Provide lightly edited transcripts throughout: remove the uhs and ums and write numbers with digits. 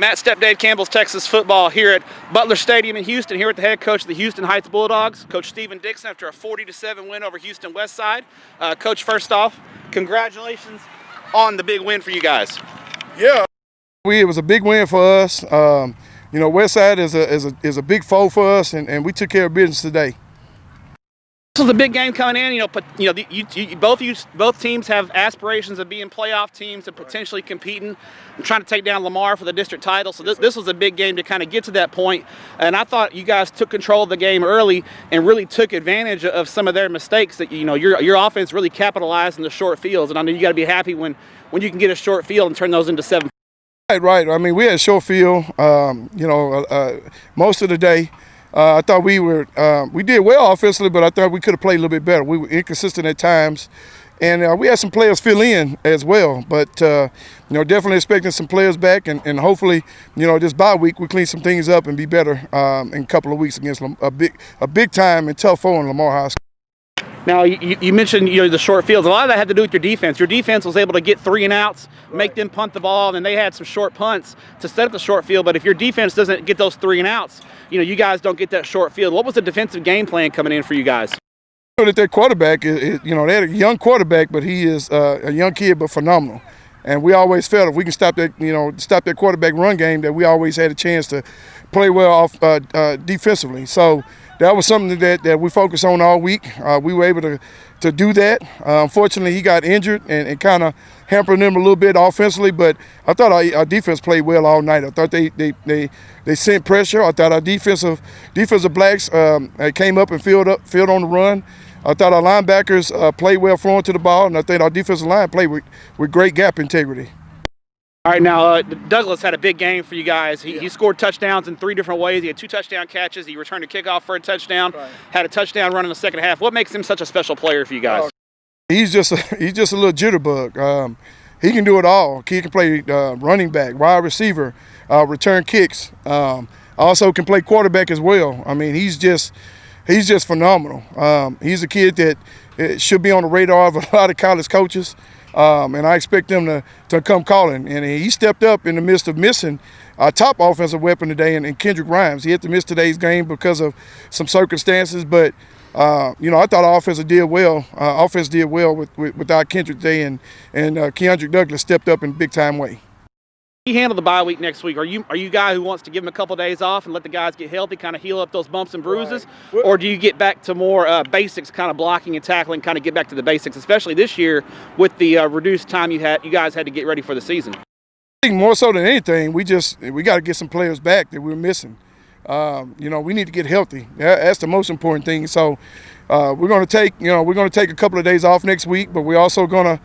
Matt Stepp, Dave Campbell's Texas football here at Butler Stadium in Houston, here with the head coach of the Houston Heights Bulldogs, Coach Stephen Dixon, after a 40-7 win over Houston Westside. Coach, first off, congratulations on the big win for you guys. Yeah, it was a big win for us. You know, Westside is a big foe for us, and we took care of business today. This was a big game coming in. Both teams have aspirations of being playoff teams and potentially competing and trying to take down Lamar for the district title. So this was a big game to kind of get to that point. And I thought you guys took control of the game early and really took advantage of some of their mistakes. That your offense really capitalized in the short fields. And I know you got to be happy when you can get a short field and turn those into 7. Right. I mean, we had a short field. Most of the day. I thought we did well offensively, but I thought we could have played a little bit better. We were inconsistent at times, and we had some players fill in as well. But definitely expecting some players back, and hopefully, this bye week we clean some things up and be better in a couple of weeks against a big time and tough foe in Lamar High School. Now, you mentioned the short fields. A lot of that had to do with your defense. Your defense was able to get 3 and outs, make them punt the ball, and they had some short punts to set up the short field. But if your defense doesn't get those 3 and outs, you guys don't get that short field. What was the defensive game plan coming in for you guys? That quarterback, they had a young quarterback, but he is a young kid, but phenomenal. And we always felt if we can stop that quarterback run game, that we always had a chance to play well off defensively. So that was something that we focused on all week. We were able to do that. Unfortunately, he got injured and kind of hampered them a little bit offensively, but I thought our defense played well all night. I thought they sent pressure. I thought our defensive blacks came up and filled on the run. I thought our linebackers played well throwing to the ball, and I think our defensive line played with great gap integrity. All right, now Douglas had a big game for you guys. He scored touchdowns in 3 different ways. He had 2 touchdown catches. He returned a kickoff for a touchdown. Right. Had a touchdown run in the second half. What makes him such a special player for you guys? He's just a little jitterbug. He can do it all. He can play running back, wide receiver, return kicks. Also can play quarterback as well. I mean, he's just phenomenal. He's a kid that should be on the radar of a lot of college coaches. And I expect them to come calling. And he stepped up in the midst of missing our top offensive weapon today in Kendrick Grimes. He had to miss today's game because of some circumstances, but I thought our offense did well. Offense did well without Kendrick today, and Keandrick Douglas stepped up in a big time way. You handle the bye week next week. Are you a guy who wants to give them a couple of days off and let the guys get healthy, kind of heal up those bumps and bruises? Right. Or do you get back to more basics, kind of blocking and tackling, kind of get back to the basics, especially this year with the reduced time you guys had to get ready for the season? I think more so than anything, we got to get some players back that we're missing. We need to get healthy. That's the most important thing. So we're going to take a couple of days off next week, but we're also going to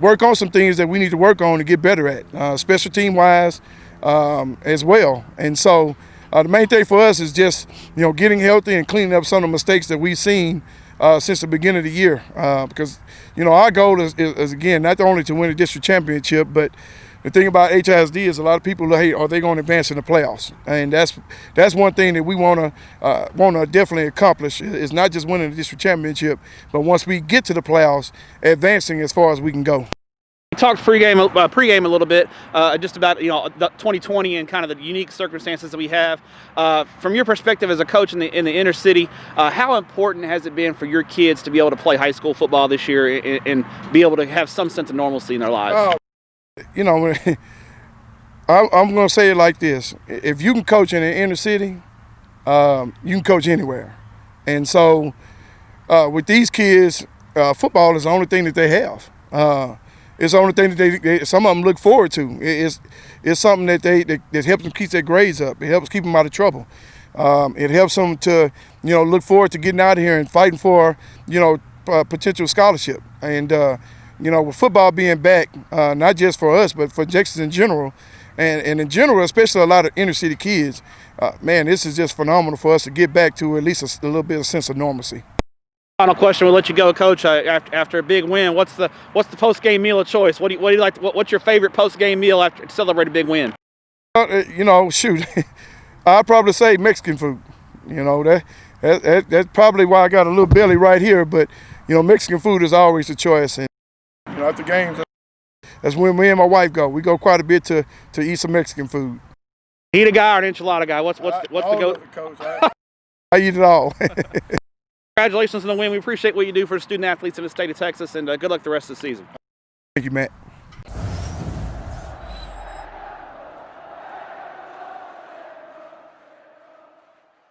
work on some things that we need to work on to get better at, special team wise as well. And so the main thing for us is just getting healthy and cleaning up some of the mistakes that we've seen since the beginning of the year. Because our goal is again not only to win a district championship, but the thing about HISD is a lot of people hey, are they going to advance in the playoffs? And that's one thing that we want to definitely accomplish. Is not just winning the district championship, but once we get to the playoffs, advancing as far as we can go. We talked pregame a little bit, just about the 2020 and kind of the unique circumstances that we have. From your perspective as a coach in the inner city, how important has it been for your kids to be able to play high school football this year and be able to have some sense of normalcy in their lives? I'm going to say it like this. If you can coach in the inner city, you can coach anywhere. And so with these kids, football is the only thing that they have. It's the only thing that some of them look forward to. It's something that helps them keep their grades up. It helps keep them out of trouble. It helps them to look forward to getting out of here and fighting for potential scholarship. And with football being back, not just for us, but for Texas in general, and in general, especially a lot of inner city kids, this is just phenomenal for us to get back to at least a little bit of sense of normalcy. Final question, we'll let you go, Coach. After a big win, what's the post-game meal of choice? What do you like? What's your favorite post-game meal after to celebrate a big win? Shoot, I'd probably say Mexican food. That's probably why I got a little belly right here. But Mexican food is always the choice. And after games, that's when me and my wife go. We go quite a bit to eat some Mexican food. Eat a guy or an enchilada guy? What's the go? I eat it all. Congratulations on the win. We appreciate what you do for student athletes in the state of Texas, and good luck the rest of the season. Thank you, Matt.